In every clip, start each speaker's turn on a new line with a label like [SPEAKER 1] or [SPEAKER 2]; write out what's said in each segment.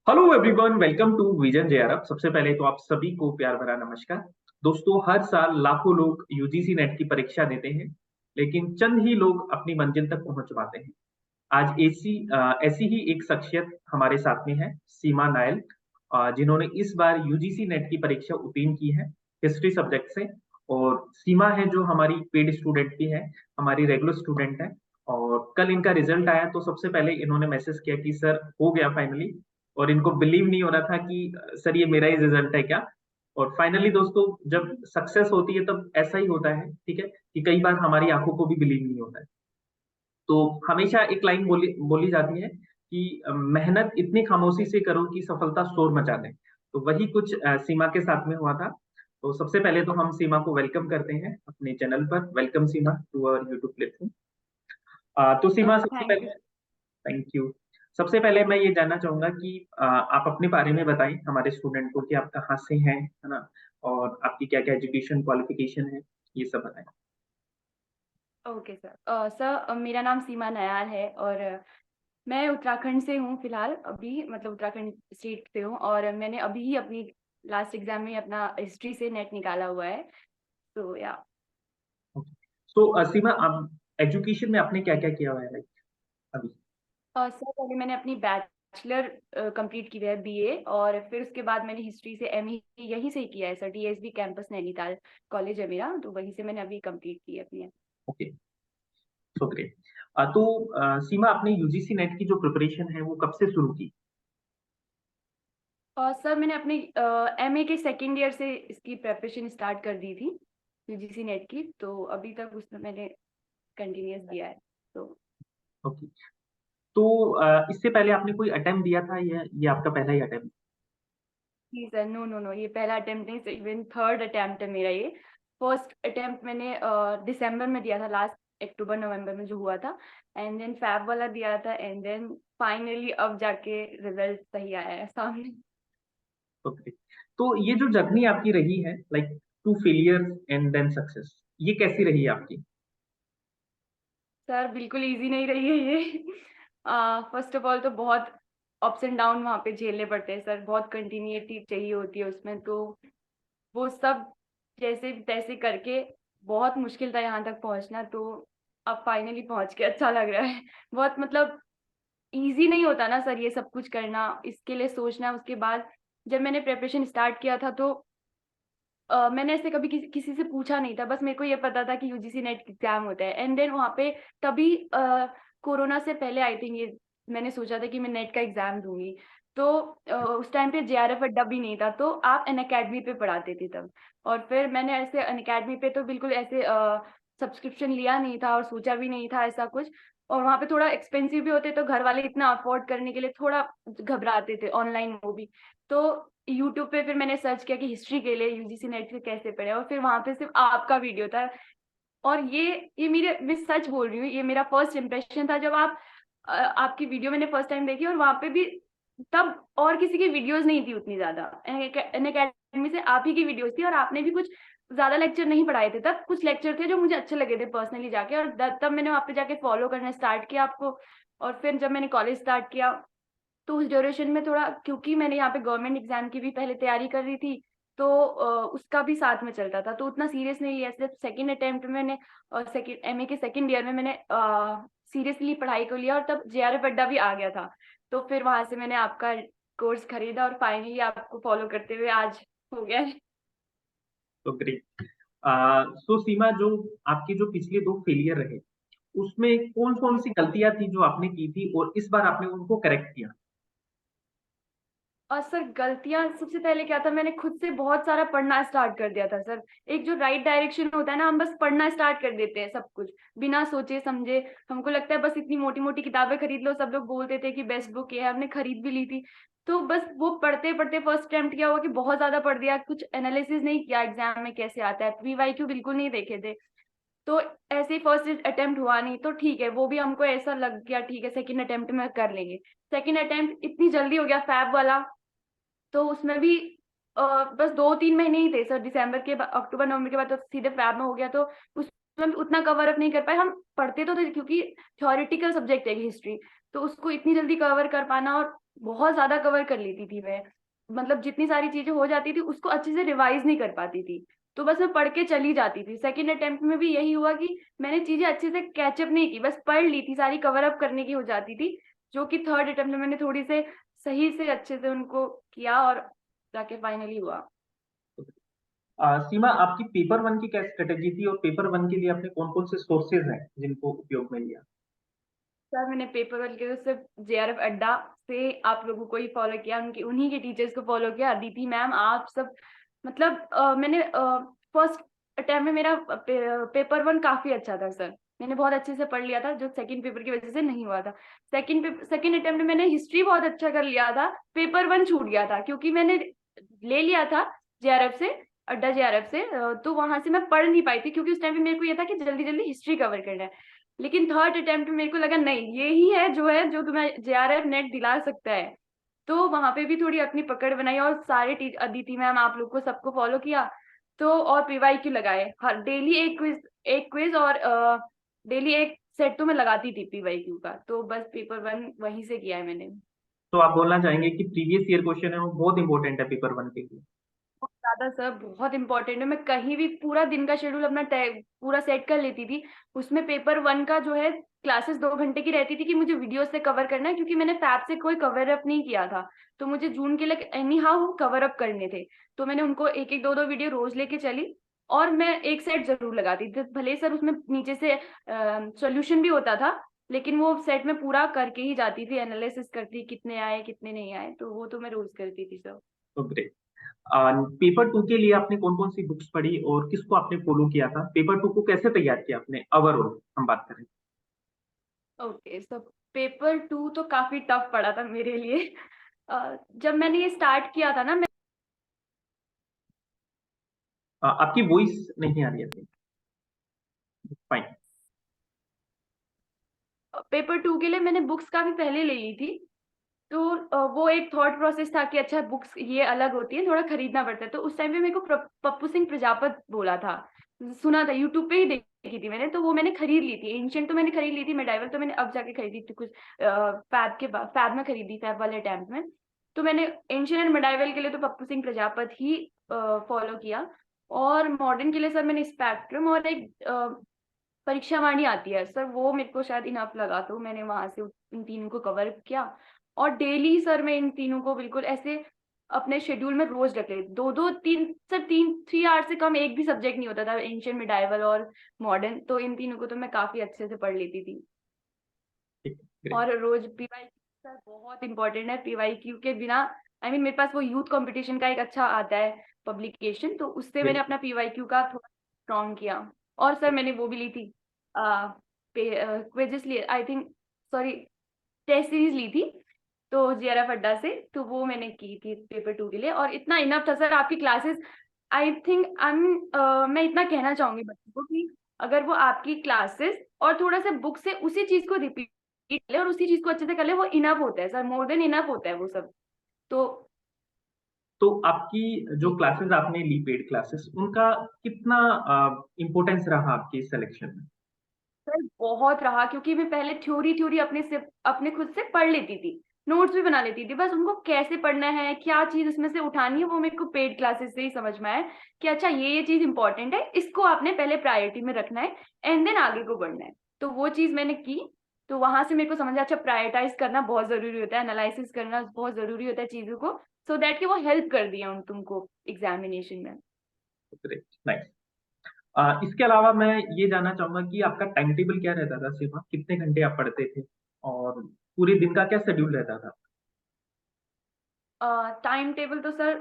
[SPEAKER 1] Hello everyone, welcome to vision JRF. सबसे पहले तो आप सभी को प्यार भरा नमस्कार। दोस्तों, हर साल लाखों लोग यूजीसी नेट की परीक्षा देते हैं, लेकिन चंद ही लोग अपनी मंजिल तक पहुंच पाते हैं। आज ऐसी ही एक शख्सियत हमारे साथ में है, सीमा नायल, जिन्होंने इस बार यूजीसी नेट की परीक्षा उत्तीर्ण की है हिस्ट्री सब्जेक्ट से। और सीमा है जो हमारी पेड स्टूडेंट भी है, हमारी रेगुलर स्टूडेंट है। और कल इनका रिजल्ट आया तो सबसे पहले इन्होंने मैसेज किया कि सर हो गया फाइनली। और इनको बिलीव नहीं हो रहा था कि सर ये मेरा ही रिजल्ट है क्या। और फाइनली दोस्तों, जब सक्सेस होती है तब ऐसा ही होता है, ठीक है, कि कई बार हमारी आंखों को भी बिलीव नहीं होता है। तो हमेशा एक लाइन बोली बोली जाती है कि मेहनत इतनी खामोशी से करो कि सफलता शोर मचा दे। तो वही कुछ सीमा के साथ में हुआ था। तो सबसे पहले तो हम सीमा को वेलकम करते हैं अपने चैनल पर। Welcome Seema to our YouTube platform. तो सीमा, सबसे
[SPEAKER 2] थैंक यू।
[SPEAKER 1] पहले थैंक यू। सबसे पहले मैं ये जानना चाहूंगा कि आप अपने बारे में बताएं हमारे स्टूडेंट को कि आप कहाँ से हैं, है ना, और आपकी क्या क्या एजुकेशन क्वालिफिकेशन है, ये सब बताएं।
[SPEAKER 2] Okay sir. मेरा नाम सीमा नयार है और मैं उत्तराखंड से हूँ फिलहाल। अभी मतलब उत्तराखंड स्टेट से हूँ और मैंने अभी ही अपनी लास्ट एग्जाम में अपना हिस्ट्री से नेट निकाला हुआ है। तो या
[SPEAKER 1] तो सीमा, आप एजुकेशन में आपने क्या क्या किया हुआ है लाइक अभी?
[SPEAKER 2] सर पहले मैंने अपनी बैचलर कंप्लीट की है बीए, और फिर उसके बाद मैंने हिस्ट्री से एमए यहीं से ही किया है sir. DSB campus Nainital college है मेरा, तो वहीं से मैंने अभी कंप्लीट की है अपनी।
[SPEAKER 1] Okay, so great. तो सीमा, आपने यूजीसी नेट की जो प्रिपरेशन है वो कब से शुरू की?
[SPEAKER 2] और सर मैंने अपने एमए के सेकेंड ईयर से इसकी प्रेपरेशन स्टार्ट कर दी थी यूजीसी नेट की, तो अभी तक उसमें मैंने कंटिन्यूअस दिया है। तो
[SPEAKER 1] ओके। तो इससे पहले आपने कोई अटेम्प्ट दिया था या ये आपका पहला ही अटेम्प्ट?
[SPEAKER 2] जी सर, नो नो नो, ये पहला अटेम्प्ट नहीं सर, इवन थर्ड अटेम्प्ट है मेरा ये। फर्स्ट अटेम्प्ट मैंने दिसंबर में दिया था, लास्ट अक्टूबर नवंबर में जो हुआ था। एंड देन फैब वाला दिया था, एंड देन फाइनली अब जाके रिजल्ट सही आया है सामने।
[SPEAKER 1] ओके। तो ये जो जर्नी आपकी रही है, like to failure and then success, ये कैसी रही है आपकी?
[SPEAKER 2] सर बिल्कुल इजी नहीं रही है ये। फर्स्ट ऑफ ऑल तो बहुत अप्स एंड डाउन वहाँ पे झेलने पड़ते हैं सर, बहुत कंटिन्यूटी चाहिए होती है उसमें। तो वो सब जैसे तैसे करके बहुत मुश्किल था यहाँ तक पहुँचना। तो अब फाइनली पहुँच के अच्छा लग रहा है। बहुत मतलब इजी नहीं होता ना सर ये सब कुछ करना, इसके लिए सोचना। उसके बाद जब मैंने प्रिपरेशन स्टार्ट किया था तो मैंने ऐसे कभी किसी से पूछा नहीं था, बस मेरे को ये पता था कि यूजीसी नेट एग्जाम होता है। एंड देन वहाँ पे तभी कोरोना से पहले आई थिंक ये मैंने सोचा था कि मैं नेट का एग्जाम दूंगी। तो उस टाइम पे जेआरएफ अड्डा भी नहीं था, तो आप अन अकेडमी पे पढ़ाते थे तब। और फिर मैंने ऐसे अन अकेडमी पे तो बिल्कुल ऐसे सब्सक्रिप्शन लिया नहीं था और सोचा भी नहीं था ऐसा कुछ। और वहाँ पे थोड़ा एक्सपेंसिव भी होते, तो घर वाले इतना अफोर्ड करने के लिए थोड़ा घबराते थे, ऑनलाइन वो भी। तो यूट्यूब पे फिर मैंने सर्च किया कि हिस्ट्री के लिए यूजीसी नेट से कैसे पढ़े, और फिर वहां पे सिर्फ आपका वीडियो था। और ये मेरे, मैं सच बोल रही हूँ, ये मेरा फर्स्ट इम्प्रेशन था जब आपकी वीडियो मैंने फर्स्ट टाइम देखी। और वहां पे भी तब और किसी की वीडियोस नहीं थी उतनी ज्यादा, अन अकेडमी से आप ही की वीडियोस थी। और आपने भी कुछ ज्यादा लेक्चर नहीं पढ़ाए थे तब, कुछ लेक्चर थे जो मुझे अच्छे लगे थे पर्सनली जाके, और तब मैंने वहां पे जाके फॉलो करना स्टार्ट किया आपको। और फिर जब मैंने कॉलेज स्टार्ट किया तो उस ड्यूरेशन में थोड़ा, क्योंकि मैंने यहाँ पे गवर्नमेंट एग्जाम की भी पहले तैयारी कर रही थी, तो उसका भी साथ में चलता था, तो उतना सीरियस नहीं लिया। सिर्फ सेकंड अटेम्प्ट में मैंने, और सेकंड एमए के सेकंड ईयर में मैंने सीरियसली पढ़ाई को लिया, और तब जेआरएफ अड्डा भी आ गया था। तो फिर वहां से मैंने आपका कोर्स खरीदा और फाइनली आपको फॉलो करते हुए आज हो गया है।
[SPEAKER 1] तो ग्रेट। सो सीमा, जो आपके जो पिछले दो फेलियर रहे, उसमें कौन कौन सी गलतियां थी जो आपने की थी और इस बार आपने उनको करेक्ट किया?
[SPEAKER 2] और सर गलतियां सबसे पहले क्या था, मैंने खुद से बहुत सारा पढ़ना स्टार्ट कर दिया था सर। एक जो राइट डायरेक्शन होता है ना, हम बस पढ़ना स्टार्ट कर देते हैं सब कुछ बिना सोचे समझे। हमको लगता है बस इतनी मोटी मोटी किताबें खरीद लो, सब लोग बोलते थे कि बेस्ट बुक ये है, हमने खरीद भी ली थी। तो बस वो पढ़ते पढ़ते फर्स्ट अटेम्प्ट किया हुआ कि बहुत ज्यादा पढ़ दिया, कुछ एनालिसिस नहीं किया एग्जाम में कैसे आता है, पीवाईक्यू बिल्कुल नहीं देखे थे। तो ऐसे ही फर्स्ट अटेम्प्ट हुआ नहीं, तो ठीक है, वो भी हमको ऐसा लग गया ठीक है सेकंड अटेम्प्ट में कर लेंगे। सेकंड अटेम्प्ट इतनी जल्दी हो गया फैब वाला, तो उसमें भी बस 2-3 महीने ही थे सर, दिसंबर के बाद, अक्टूबर नवंबर के बाद तो सीधे फैब में हो गया। तो उसमें भी उतना कवर अप नहीं कर पाए। हम पढ़ते तो थे क्योंकि थ्योरेटिकल सब्जेक्ट है हिस्ट्री, तो उसको इतनी जल्दी कवर कर पाना और बहुत ज्यादा कवर कर लेती थी मैं। मतलब जितनी सारी चीजें हो जाती थी उसको अच्छे से रिवाइज नहीं कर पाती थी, तो बस मैं पढ़ के चली जाती थी। सेकंड अटेम्प्ट में भी यही हुआ कि मैंने चीजें अच्छे से कैचअप नहीं की, बस पढ़ ली थी, सारी कवर अप करने की हो जाती थी। जो कि थर्ड अटेम्प्ट में मैंने थोड़ी से सही से अच्छे से उनको किया और जाके फाइनली हुआ।
[SPEAKER 1] सीमा, आपकी पेपर वन की क्या स्ट्रेटेजी थी और पेपर वन के लिए आपने कौन कौन से सोर्सेज हैं जिनको उपयोग में लिया?
[SPEAKER 2] सर मैंने पेपर वन के लिए सिर्फ जेआरएफ अड्डा से आप लोगों को ही फॉलो किया, उनकी उन्हीं के टीचर्स को फॉलो किया, अदिति मैम आप सब। मतलब मैंने फर्स्ट अटेम्प्ट में मेरा पेपर वन काफी अच्छा था सर। मैंने बहुत अच्छे से पढ़ लिया था, जो सेकंड पेपर की वजह से नहीं हुआ था। सेकंड अटेम्प्ट में मैंने हिस्ट्री बहुत अच्छा कर लिया था, पेपर वन छूट गया था क्योंकि मैंने ले लिया था जेआरएफ से, अड्डा जेआरएफ से। तो वहां से मैं पढ़ नहीं पाई थी क्योंकि उस टाइम पे मेरे को ये था कि जल्दी जल्दी हिस्ट्री कवर करना है। लेकिन थर्ड अटेम्प्ट में मेरे को लगा नहीं, ये ही है जो तुम्हें जेआरएफ नेट दिला सकता है। तो वहां पे भी थोड़ी अपनी पकड़ बनाई और सारे अदिति मैम आप लोग को सबको फॉलो किया। तो और पीवाईक्यू लगाए, हर डेली एक क्विज और डेली एक सेट तो मैं लगाती थी पीवाईक्यू का। तो बस पेपर वन वहीं से किया है मैंने।
[SPEAKER 1] तो आप बोलना चाहेंगे कि प्रीवियस ईयर क्वेश्चन है वो बहुत इंपॉर्टेंट है पेपर वन के लिए?
[SPEAKER 2] बहुत ज्यादा सर, बहुत इंपॉर्टेंट है। मैं कहीं भी पूरा दिन का शेड्यूल अपना पूरा सेट कर लेती थी। उसमें पेपर वन का जो है क्लासेस 2 घंटे की रहती थी कि मुझे वीडियो से कवर करना है, क्योंकि मैंने फैब से कोई कवर अप नहीं किया था। तो मुझे जून के लिए एनी हाउ कवर अप करने थे। तो मैंने उनको एक एक दो दो वीडियो रोज लेके चली और मैं एक सेट जरूर लगाती थी, भले ही सर उसमें नीचे से सोल्यूशन भी होता था, लेकिन वो सेट में पूरा करके ही जाती थी, एनालिसिस करती कितने आए कितने नहीं आए, तो वो तो मैं रोज करती थी सर।
[SPEAKER 1] तो ग्रेट। पेपर टू के लिए आपने कौन कौन सी बुक्स पढ़ी और किसको आपने फॉलो किया था? पेपर टू को कैसे तैयार किया आपने ओवरऑल हम बात करें?
[SPEAKER 2] ओके, सो पेपर टू तो काफी टफ पड़ा था मेरे लिए। जब मैंने ये स्टार्ट किया था ना, मैं
[SPEAKER 1] आपकी वॉइस नहीं आ रही है। फाइन।
[SPEAKER 2] पेपर टू के लिए मैंने बुक्स काफी पहले ले ली थी। तो वो एक थॉट प्रोसेस था कि अच्छा बुक्स ये अलग होती है, थोड़ा खरीदना पड़ता है। तो उस टाइम पे मेरे को पप्पू सिंह प्रजापत बोला था, सुना था, यूट्यूब पे ही देखी थी मैंने, तो वो मैंने खरीद ली थी। एंशियंट तो मैंने खरीद ली थी, मेडाइवल तो मैंने अब जाके खरीदी थी कुछ फैब के बाद, फैब में खरीदी फैब वाले टाइम में। तो मैंने एंशियंट एंड मेडाइवल के लिए तो पप्पू सिंह प्रजापत ही फॉलो किया। और मॉडर्न के लिए सर मैंने स्पेक्ट्रम और एक परीक्षा वाणी आती है सर, वो मेरे को शायद इनफ लगा, तो मैंने वहां से इन तीनों को कवर किया। और डेली सर मैं इन तीनों को बिल्कुल ऐसे अपने शेड्यूल में रोज रख लेती, दो दो तीन सर, 3 आवर से कम एक भी सब्जेक्ट नहीं होता था, एंशियंट मिडाइवल और मॉडर्न। तो इन तीनों को तो मैं काफी अच्छे से पढ़ लेती थी।
[SPEAKER 1] ठीक है, ग्रेट।
[SPEAKER 2] और रोज पीवाईक्यू सर बहुत इंपॉर्टेंट है, पीवाईक्यू के बिना मेरे पास वो यूथ कंपटीशन का एक अच्छा आता है पब्लिकेशन, तो उससे मैंने अपना पीवाईक्यू का थोड़ा स्ट्रॉन्ग किया। और सर मैंने वो भी ली थी, क्विजेस लिए I think, sorry, test series ली थी, तो जेआरएफ अड्डा से, तो वो मैंने की थी पेपर टू के लिए। और इतना इनफ था सर आपकी क्लासेस। आई थिंक मैं इतना कहना चाहूंगी बच्चों को कि अगर वो आपकी क्लासेस और थोड़ा सा बुक से उसी चीज को रिपीट ले और उसी चीज को अच्छे से कर ले, वो इनफ होता है सर, मोर देन इनफ होता है वो सब। तो
[SPEAKER 1] तो आपकी जो
[SPEAKER 2] जी
[SPEAKER 1] क्लासेस आपने ली, पेड क्लासेस, उनका कितना इम्पोर्टेंस रहा आपके सिलेक्शन में?
[SPEAKER 2] सर बहुत रहा, क्योंकि मैं पहले थ्योरी थ्योरी अपने खुद से पढ़ लेती थी, नोट्स भी बना लेती थी, बस उनको कैसे पढ़ना है, क्या चीज उसमें से उठानी है, वो मेरे को पेड क्लासेस से ही समझ में आया कि अच्छा ये चीज इंपॉर्टेंट है, इसको आपने पहले प्रायोरिटी में रखना है एंड देन आगे को बढ़ना है। तो वो चीज मैंने की। तो वहां से मेरे को समझ आया अच्छा प्रायोरिटाइज करना बहुत जरूरी होता है, एनालिसिस करना बहुत जरूरी होता है चीजों को, सो दैट कि वो हेल्प कर दिया उन तुमको एग्जामिनेशन में।
[SPEAKER 1] Great, nice. इसके अलावा मैं ये जानना चाहूंगा कि आपका टाइम टेबल क्या रहता था सीमा, कितने घंटे आप पढ़ते थे और पूरे दिन का क्या शेड्यूल रहता था?
[SPEAKER 2] टाइम टेबल तो सर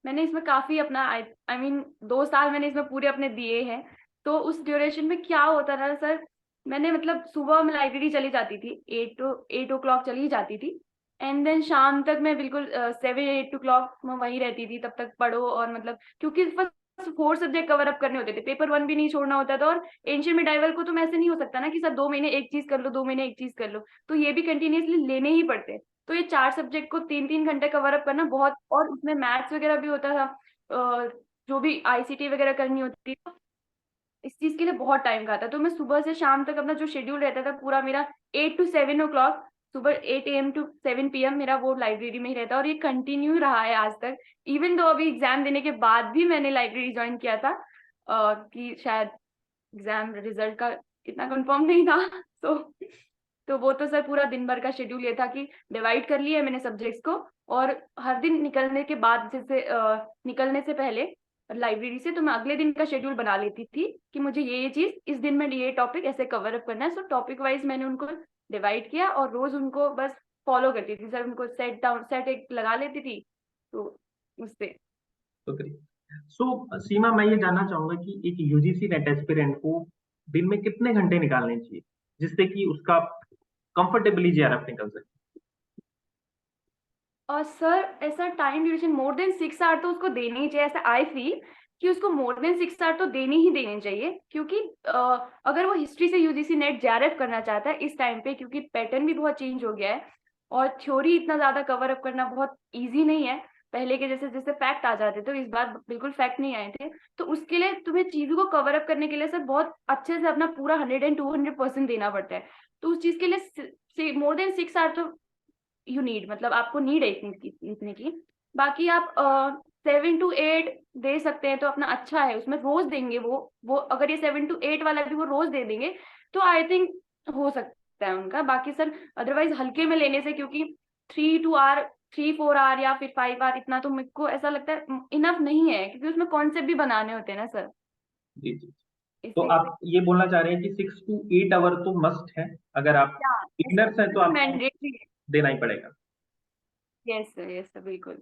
[SPEAKER 2] मैंने इसमें काफी अपना आई मीन 2 साल मैंने इसमें पूरे अपने दिए हैं। तो उस ड्यूरेशन में क्या होता था सर, मैंने मतलब सुबह मैं लाइब्रेरी चली जाती थी, 8 ओ क्लॉक चली जाती थी, एंड देन शाम तक मैं बिल्कुल 7 8 ओ क्लॉक मैं वहीं रहती थी, तब तक पढ़ो। और मतलब क्योंकि बस 4 सब्जेक्ट कवर अप करने होते थे, पेपर वन भी नहीं छोड़ना होता था। और एंशियंट मिडाइवल को तो मैं ऐसे नहीं हो सकता ना कि सर 2 महीने एक चीज कर लो, 2 महीने एक चीज कर लो, तो ये भी कंटिन्यूसली लेने ही पड़ते। तो ये 4 सब्जेक्ट को 3 3 घंटे कवर अप करना बहुत, और उसमें मैथ्स वगैरह भी होता था, जो भी आईसीटी वगैरह करनी होती थी, इस चीज के लिए बहुत टाइम खाता। तो मैं सुबह से शाम तक अपना जो शेड्यूल रहता था पूरा मेरा 8 to 7 ओ क्लॉक सुबह 8 AM टू 7 PM मेरा वो लाइब्रेरी में ही रहता है, और ये कंटिन्यू रहा है आज तक। इवन दो अभी एग्जाम देने के बाद भी मैंने लाइब्रेरी ज्वाइन किया था, कि शायद एग्जाम रिजल्ट का इतना कंफर्म नहीं था। तो वो तो सर पूरा दिन भर का शेड्यूल ये था कि डिवाइड कर लिया है मैंने सब्जेक्ट्स को, और हर दिन निकलने के बाद, जैसे निकलने से पहले लाइब्रेरी से, तो मैं अगले दिन का शेड्यूल बना लेती थी कि मुझे ये चीज इस दिन में ये टॉपिक ऐसे कवर अप करना है। सो टॉपिक वाइज मैंने उनको डिवाइड किया और रोज उनको बस फॉलो करती थी सर, उनको सेट एक लगा लेती थी, तो उससे।
[SPEAKER 1] तो ग्रेट। सो सीमा, मैं ये जानना चाहूंगा कि एक यूजीसी नेट एस्पिरेंट को दिन में कितने घंटे निकालने चाहिए जिससे कि उसका कंफर्टेबली जेआरएफ निकल सके?
[SPEAKER 2] और सर ऐसा time duration more than 6 hour तो उसको देनी ही चाहिए, ऐसा आई फील कि उसको मोर देन 6 आवर तो देनी ही देनी चाहिए। क्योंकि अगर वो हिस्ट्री से यूजीसी नेट जेआरएफ करना चाहता है इस टाइम पे, क्योंकि पैटर्न भी बहुत चेंज हो गया है और थ्योरी इतना ज्यादा कवर अप करना बहुत इजी नहीं है। पहले के जैसे जैसे फैक्ट आ जाते थे, तो इस बार बिल्कुल फैक्ट नहीं आए थे। तो उसके लिए तुम्हें चीजों को कवर अप करने के लिए सर बहुत अच्छे से अपना पूरा 100 and 200% देना पड़ता है। तो उस चीज के लिए मोर देन 6 आवर तो यू नीड, मतलब आपको नीड है इतने की। बाकी आप 7 to 8 दे सकते हैं तो अपना अच्छा है, उसमें रोज देंगे वो अगर ये 7 to 8 वाला भी वो रोज दे देंगे तो आई थिंक हो सकता है उनका। बाकी सर अदरवाइज हल्के में लेने से, क्योंकि 3 2 आवर 3 4 आवर या फिर 5 आवर इतना तो मेरे को ऐसा लगता है इनफ नहीं है, क्योंकि उसमें कॉन्सेप्ट भी बनाने होते हैं ना सर,
[SPEAKER 1] जी जी। तो
[SPEAKER 2] इसलिए।
[SPEAKER 1] आप ये बोलना चाह रहे हैं कि 6 to 8 आवर तो मस्ट है, अगर आप
[SPEAKER 2] या
[SPEAKER 1] बिगिनर्स हैं तो
[SPEAKER 2] तो
[SPEAKER 1] आपको
[SPEAKER 2] मैंडेटरी है।
[SPEAKER 1] देना ही पड़ेगा।
[SPEAKER 2] यस सर बिल्कुल।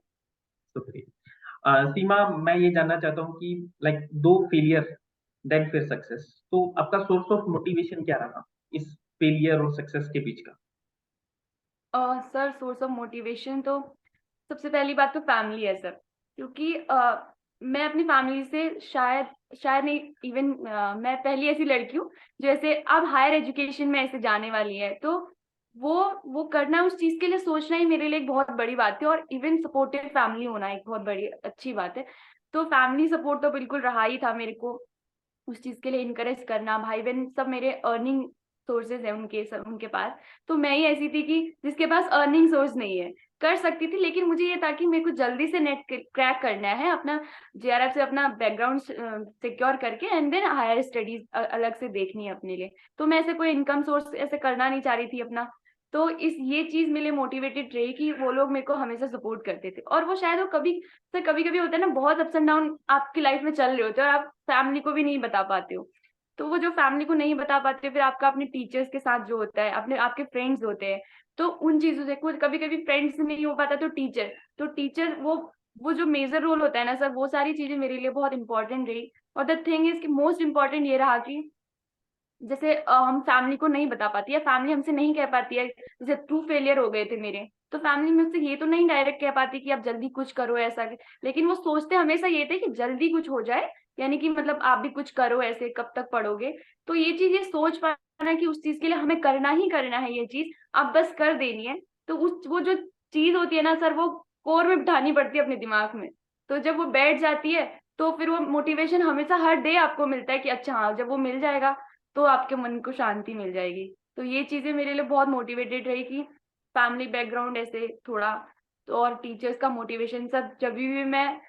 [SPEAKER 1] शुक्रिया। सीमा, मैं ये जानना चाहता हूँ कि लाइक दो फेलियर देन फिर सक्सेस, तो आपका सोर्स ऑफ मोटिवेशन क्या रहा इस फेलियर और सक्सेस के बीच का?
[SPEAKER 2] सर सोर्स ऑफ मोटिवेशन तो सबसे पहली बात तो फैमिली है सर। क्योंकि मैं अपनी फैमिली से शायद शायद नहीं, इवन मैं पहली ऐसी लड़की हूँ जो ऐसे अब हायर एजुकेशन में ऐसे जाने वाली है। तो वो करना, उस चीज के लिए सोचना ही मेरे लिए एक बहुत बड़ी बात है, और इवन सपोर्टिव फैमिली होना एक बहुत बड़ी अच्छी बात है। तो फैमिली सपोर्ट तो बिल्कुल रहा ही था मेरे को, उस चीज के लिए इनकरेज करना। भाई बहन सब मेरे अर्निंग सोर्सेज है उनके, सब उनके पास। तो मैं ही ऐसी थी कि जिसके पास अर्निंग सोर्स नहीं है, कर सकती थी, लेकिन मुझे ये था कि मेरे को जल्दी से नेट क्रैक करना है, अपना जेआरएफ से अपना बैकग्राउंड सिक्योर करके एंड देन हायर स्टडीज अलग से देखनी है अपने लिए। तो मैं ऐसे कोई इनकम सोर्स ऐसे करना नहीं चाह रही थी अपना। तो इस ये चीज मेरे लिए मोटिवेटेड रही कि वो लोग मेरे को हमेशा सपोर्ट करते थे। और वो शायद वो कभी, सर कभी कभी होता है ना, बहुत अप्स एंड डाउन आपकी लाइफ में चल रहे होते हैं और आप फैमिली को भी नहीं बता पाते हो। तो वो जो फैमिली को नहीं बता पाते, फिर आपका अपने टीचर्स के साथ जो होता है, अपने आपके फ्रेंड्स होते हैं, तो उन चीजों से कुछ कभी कभी फ्रेंड्स से नहीं हो पाता तो टीचर वो जो मेजर रोल होता है ना सर, वो सारी चीजें मेरे लिए बहुत इंपॉर्टेंट रही। और द थिंग इज कि मोस्ट इम्पोर्टेंट ये रहा कि जैसे हम फैमिली को नहीं बता पाती, या फैमिली हमसे नहीं कह पाती है, जैसे ट्रू फेलियर हो गए थे मेरे, तो फैमिली मुझसे ये तो नहीं डायरेक्ट कह पाती कि आप जल्दी कुछ करो ऐसा, लेकिन वो सोचते हमेशा ये थे कि जल्दी कुछ हो जाए, यानी कि मतलब आप भी कुछ करो, ऐसे कब तक पढ़ोगे। तो ये चीज, ये सोच पाना कि उस चीज के लिए हमें करना ही करना है, ये चीज अब बस कर देनी है। तो उस वो जो चीज होती है ना सर, वो कोर में बिठानी पड़ती है अपने दिमाग में। तो जब वो बैठ जाती है तो फिर वो मोटिवेशन हमेशा हर डे आपको मिलता है कि अच्छा हाँ, जब वो मिल जाएगा तो आपके मन को शांति मिल जाएगी। तो ये चीजें मेरे लिए बहुत मोटिवेटेड रही कि फैमिली बैकग्राउंड ऐसे थोड़ा, तो और टीचर्स का मोटिवेशन सब। जब भी मैं,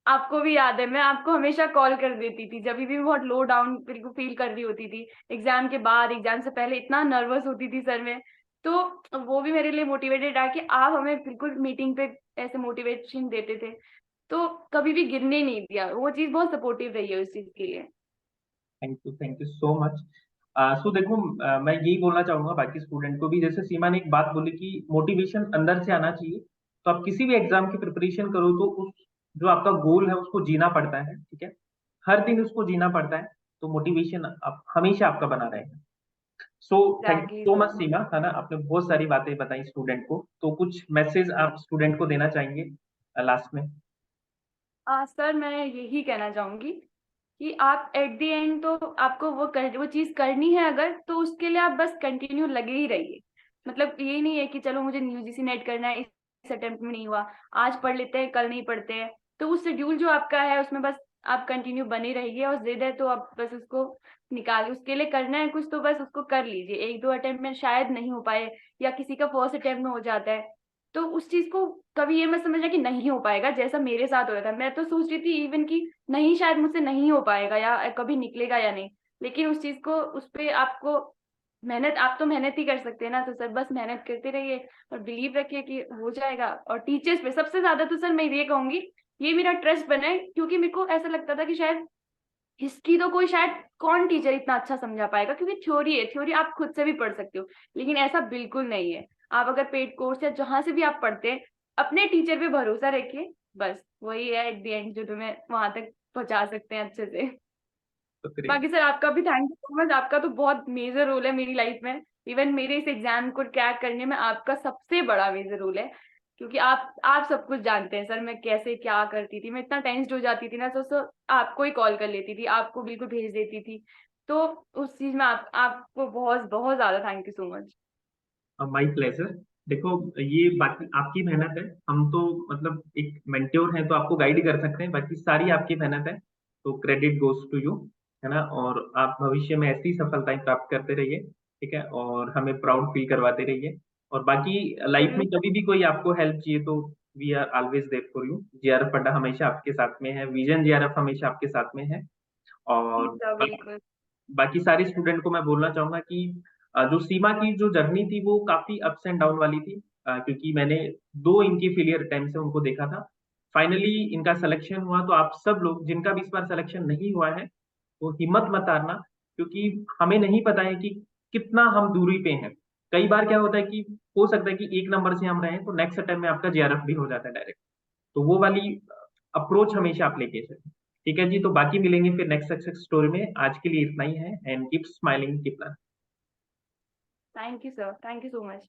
[SPEAKER 2] आपको भी याद है, मैं आपको हमेशा कॉल कर देती थी जब भी बहुत लो डाउन बिल्कुल फील कर रही होती थी, एग्जाम के बाद, एग्जाम से पहले इतना नर्वस होती थी सर में। तो वो भी मेरे लिए मोटिवेटेड रहा कि आप हमें बिल्कुल मीटिंग पे ऐसे मोटिवेशन देते थे, तो कभी भी गिरने नहीं दिया। वो चीज बहुत सपोर्टिव रही है उस चीज के लिए।
[SPEAKER 1] Thank you so much. So देखो, मैं यही बोलना चाहूंगा बाकी स्टूडेंट को भी, जैसे सीमा ने एक बात बोली कि मोटिवेशन अंदर से आना चाहिए। तो आप किसी भी एग्जाम की प्रिपरेशन करो तो उस जो आपका गोल है उसको जीना पड़ता है, ठीक है, हर दिन उसको जीना पड़ता है। तो मोटिवेशन आप हमेशा आपका बना रहेगा। So thank
[SPEAKER 2] exactly
[SPEAKER 1] you so much
[SPEAKER 2] sir.
[SPEAKER 1] Seema, है ना, आपने बहुत सारी बातें बताई स्टूडेंट को, तो कुछ मैसेज आप स्टूडेंट को देना चाहेंगे लास्ट में?
[SPEAKER 2] सर मैं यही कहना चाहूंगी कि आप एट द एंड तो आपको वो चीज करनी है अगर, तो उसके लिए आप बस कंटिन्यू लगे ही रहिए। मतलब ये नहीं है कि चलो मुझे यूजीसी नेट करना है, इस अटेम्प्ट में नहीं हुआ, आज पढ़ लेते हैं कल नहीं पढ़ते हैं। तो उस शेड्यूल जो आपका है उसमें बस आप कंटिन्यू बने रहिए, और जिद है तो आप बस उसको निकाल, उसके लिए करना है कुछ तो बस उसको कर लीजिए। 1-2 अटेम्प्ट में शायद नहीं हो पाए, या किसी का फर्स्ट अटेम्प्ट में हो जाता है, तो उस चीज को कभी ये मत समझना कि नहीं हो पाएगा। जैसा मेरे साथ हो रहा था, मैं तो सोच रही थी इवन कि नहीं, शायद मुझसे नहीं हो पाएगा या कभी निकलेगा या नहीं, लेकिन उस चीज को, उस पे आपको मेहनत, आप तो मेहनत ही कर सकते हैं ना, तो सर बस मेहनत करते रहिए और बिलीव रखिए कि हो जाएगा। और टीचर्स पे सबसे ज्यादा तो सर मैं ये कहूंगी, ये मेरा ट्रस्ट बना है, क्योंकि मेरे को ऐसा लगता था कि शायद हिस्ट्री तो कोई, शायद कौन टीचर इतना अच्छा समझा पाएगा, क्योंकि थ्योरी है, थ्योरी आप खुद से भी पढ़ सकते हो, लेकिन ऐसा बिल्कुल नहीं है। आप अगर पेड कोर्स या जहां से भी आप पढ़ते हैं, अपने टीचर पे भरोसा रखिए, बस वही है एट द एंड जो तुम्हें वहां तक पहुंचा सकते हैं अच्छे से।
[SPEAKER 1] तो फिर
[SPEAKER 2] बाकी सर आपका भी थैंक यू सो मच, आपका तो बहुत मेजर रोल है मेरी लाइफ में। इवन मेरे इस एग्जाम को क्रैक करने में आपका सबसे बड़ा मेजर रोल है, क्योंकि आप सब कुछ जानते हैं सर, मैं कैसे क्या करती थी, मैं इतना टेंस्ड हो जाती थी ना, तो सर आपको ही कॉल कर लेती थी, आपको बिल्कुल भेज देती थी। तो उस चीज में आपको बहुत बहुत ज्यादा thank you so much.
[SPEAKER 1] My pleasure. देखो, ये बाकी आपकी मेहनत है, हम तो मतलब एक मेंटोर हैं तो आपको गाइड कर सकते हैं, बाकी सारी आपकी मेहनत है, तो क्रेडिट गोज टू यू, है ना। और आप भविष्य में ऐसी सफलताएं प्राप्त करते रहिए, ठीक है, और हमें प्राउड फील करवाते रहिए। और बाकी लाइफ
[SPEAKER 2] जरूर
[SPEAKER 1] में कभी भी कोई आपको हेल्प चाहिए तो we are always there for you. GRF अड्डा हमेशा आपके साथ में है, विजन जीआरएफ हमेशा आपके साथ में है। और
[SPEAKER 2] सर, बिल्कुल।
[SPEAKER 1] बाकी सारे स्टूडेंट को मैं बोलना चाहूंगा कि जो सीमा की जो जर्नी थी वो काफी अप्स एंड डाउन वाली थी, क्योंकि मैंने दो इनके फेलियर अटेम्प्ट से उनको देखा था। फाइनली इनका सिलेक्शन हुआ, तो आप सब लोग जिनका भी इस बार सिलेक्शन नहीं हुआ है, तो हिम्मत मत हारना, क्योंकि हमें नहीं पता है कि कितना हम दूरी पे हैं। कई बार क्या होता है कि हो सकता है कि एक नंबर से हम रहे तो नेक्स्ट अटेम्प्ट में आपका जीआरएफ भी हो जाता है डायरेक्ट। तो वो वाली अप्रोच हमेशा आप लेके चलें। ठीक है जी, तो बाकी मिलेंगे फिर नेक्स्ट सक्सेस स्टोरी में। आज के लिए इतना ही है, and keep smiling, keep
[SPEAKER 2] thank you sir, thank you so much.